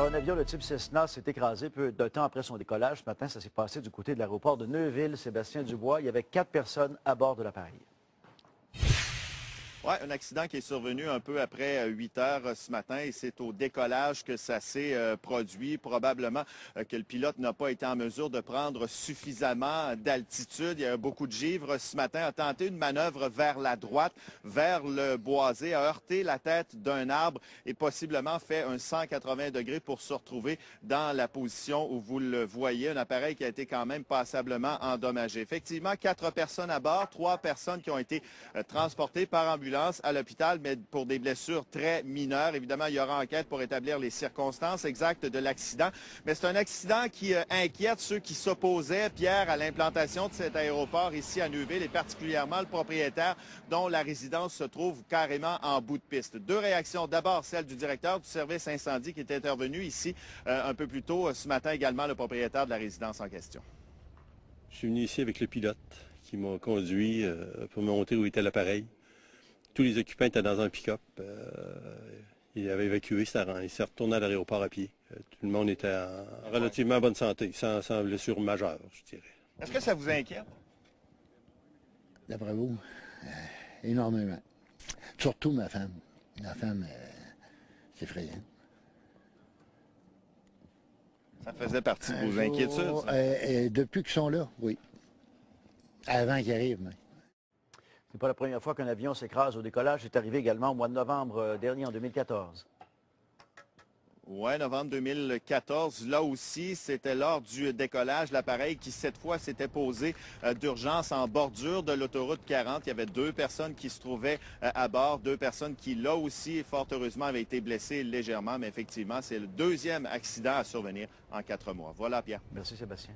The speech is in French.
Alors, un avion de type Cessna s'est écrasé peu de temps après son décollage. Ce matin, ça s'est passé du côté de l'aéroport de Neuville. Sébastien Dubois, il y avait 4 personnes à bord de l'appareil. Oui, un accident qui est survenu un peu après 8 heures ce matin et c'est au décollage que ça s'est produit. Probablement que le pilote n'a pas été en mesure de prendre suffisamment d'altitude. Il y a beaucoup de givre ce matin, a tenté une manœuvre vers la droite, vers le boisé, a heurté la tête d'un arbre et possiblement fait un 180 degrés pour se retrouver dans la position où vous le voyez. Un appareil qui a été quand même passablement endommagé. Effectivement, 4 personnes à bord, 3 personnes qui ont été transportées par ambulance à l'hôpital, mais pour des blessures très mineures. Évidemment, il y aura enquête pour établir les circonstances exactes de l'accident. Mais c'est un accident qui inquiète ceux qui s'opposaient, Pierre, à l'implantation de cet aéroport ici à Neuville et particulièrement le propriétaire dont la résidence se trouve carrément en bout de piste. 2 réactions. D'abord, celle du directeur du service incendie qui est intervenu ici un peu plus tôt ce matin, également le propriétaire de la résidence en question. Je suis venu ici avec le pilote qui m'a conduit pour me montrer où était l'appareil. Tous les occupants étaient dans un pick-up. Il avait évacué, il s'est retourné à l'aéroport à pied. Tout le monde était en relativement bonne santé, sans blessure majeure, je dirais. Est-ce que ça vous inquiète? D'après vous, énormément. Surtout ma femme. Ma femme, c'est effrayant. Ça faisait partie de vos inquiétudes? Depuis qu'ils sont là, oui. Avant qu'ils arrivent, mais. Ce n'est pas la première fois qu'un avion s'écrase au décollage. C'est arrivé également au mois de novembre dernier, en 2014. Oui, novembre 2014. Là aussi, c'était lors du décollage. L'appareil qui, cette fois, s'était posé d'urgence en bordure de l'autoroute 40. Il y avait 2 personnes qui se trouvaient à bord, 2 personnes qui, là aussi, fort heureusement, avaient été blessées légèrement. Mais effectivement, c'est le 2e accident à survenir en 4 mois. Voilà, Pierre. Merci, Sébastien.